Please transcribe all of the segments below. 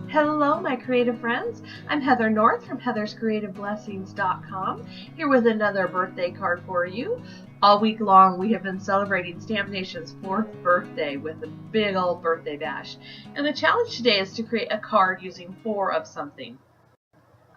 Hello, my creative friends. I'm Heather North from heatherscreativeblessings.com, here with another birthday card for you. All week long, we have been celebrating StampNation's 4th birthday with a big old birthday bash. And the challenge today is to create a card using 4 of something.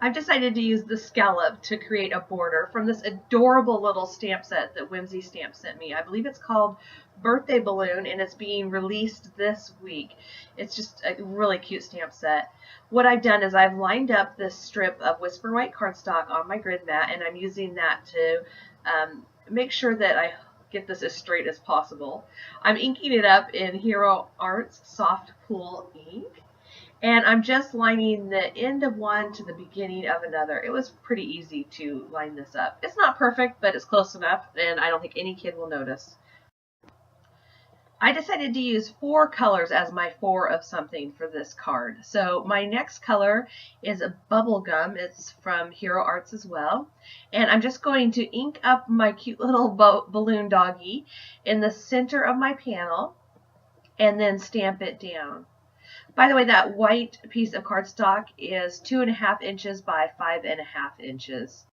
I've decided to use the scallop to create a border from this adorable little stamp set that Whimsy Stamps sent me. I believe it's called Birthday Balloon, and it's being released this week. It's just a really cute stamp set. What I've done is I've lined up this strip of Whisper White cardstock on my grid mat, and I'm using that to make sure that I get this as straight as possible. I'm inking it up in Hero Arts Soft Pool ink. And I'm just lining the end of one to the beginning of another. It was pretty easy to line this up. It's not perfect, but it's close enough, and I don't think any kid will notice. I decided to use 4 colors as my 4 of something for this card. So my next color is a bubblegum. It's from Hero Arts as well. And I'm just going to ink up my cute little balloon doggy in the center of my panel and then stamp it down. By the way, that white piece of cardstock is 2.5 inches by 5.5 inches.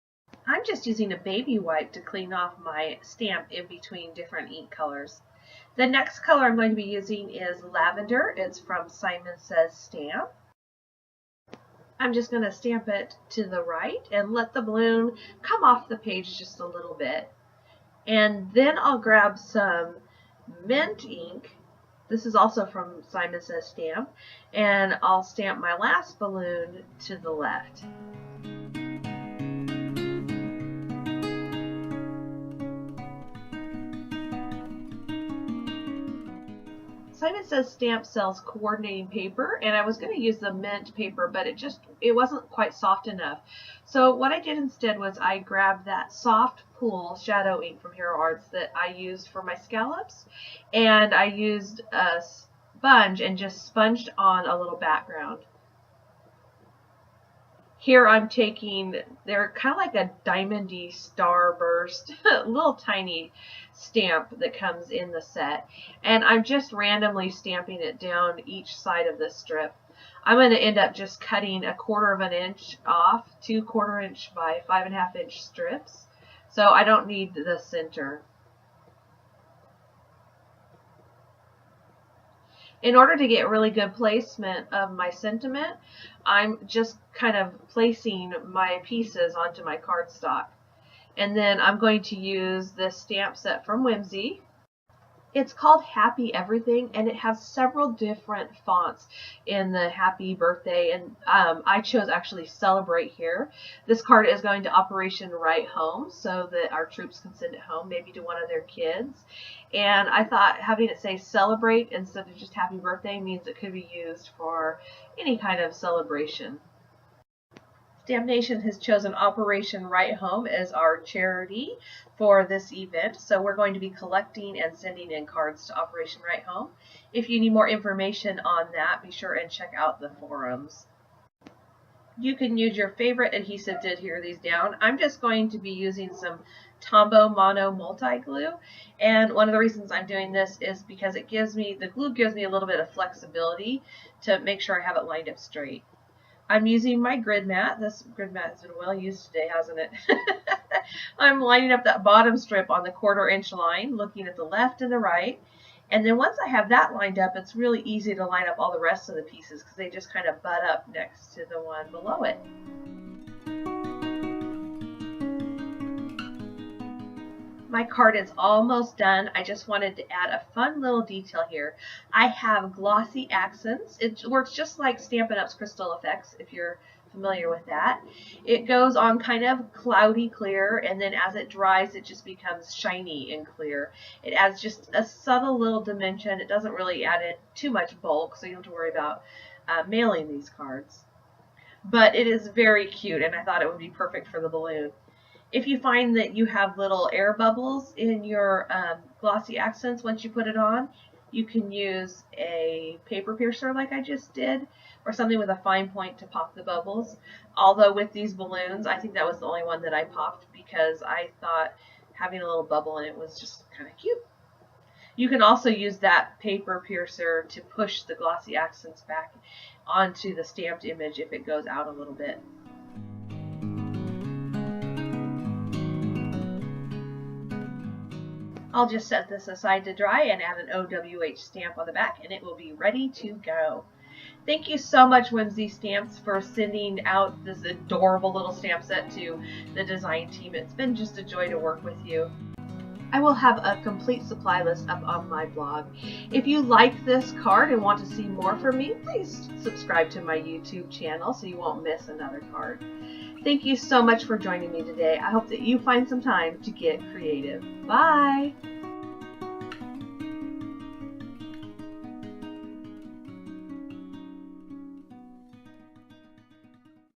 I'm just using a baby wipe to clean off my stamp in between different ink colors. The next color I'm going to be using is lavender. It's from Simon Says Stamp. I'm just going to stamp it to the right and let the balloon come off the page just a little bit. And then I'll grab some mint ink. This is also from Simon Says Stamp, and I'll stamp my last balloon to the left. Simon Says Stamp sells coordinating paper, and I was going to use the mint paper, but it wasn't quite soft enough. So what I did instead was I grabbed that soft pool shadow ink from Hero Arts that I used for my scallops, and I used a sponge and just sponged on a little background. Here I'm taking, they're kind of like a diamondy starburst, little tiny stamp that comes in the set. And I'm just randomly stamping it down each side of this strip. I'm going to end up just cutting 1/4 inch off, 2 1/4 inch by 5.5 inch strips. So I don't need the center. In order to get really good placement of my sentiment, I'm just kind of placing my pieces onto my cardstock. And then I'm going to use this stamp set from Whimsy. It's called Happy Everything, and it has several different fonts in the happy birthday, and I chose actually Celebrate here. This card is going to Operation Right Home so that our troops can send it home, maybe to one of their kids. And I thought having it say Celebrate instead of just Happy Birthday means it could be used for any kind of celebration. StampNation has chosen Operation Right Home as our charity for this event, so we're going to be collecting and sending in cards to Operation Right Home. If you need more information on that, be sure and check out the forums. You can use your favorite adhesive to adhere these down. I'm just going to be using some Tombow Mono Multi-Glue, and one of the reasons I'm doing this is because the glue gives me a little bit of flexibility to make sure I have it lined up straight. I'm using my grid mat. This grid mat has been well used today, hasn't it? I'm lining up that bottom strip on the 1/4 inch line, looking at the left and the right. And then once I have that lined up, it's really easy to line up all the rest of the pieces because they just kind of butt up next to the one below it. My card is almost done. I just wanted to add a fun little detail here. I have glossy accents. It works just like Stampin' Up's Crystal Effects, if you're familiar with that. It goes on kind of cloudy clear, and then as it dries, it just becomes shiny and clear. It adds just a subtle little dimension. It doesn't really add it too much bulk, so you don't have to worry about mailing these cards. But it is very cute, and I thought it would be perfect for the balloon. If you find that you have little air bubbles in your glossy accents once you put it on, you can use a paper piercer like I just did, or something with a fine point to pop the bubbles. Although with these balloons, I think that was the only one that I popped because I thought having a little bubble in it was just kind of cute. You can also use that paper piercer to push the glossy accents back onto the stamped image if it goes out a little bit. I'll just set this aside to dry and add an OWH stamp on the back, and it will be ready to go. Thank you so much, Whimsy Stamps, for sending out this adorable little stamp set to the design team. It's been just a joy to work with you. I will have a complete supply list up on my blog. If you like this card and want to see more from me, please subscribe to my YouTube channel so you won't miss another card. Thank you so much for joining me today. I hope that you find some time to get creative. Bye!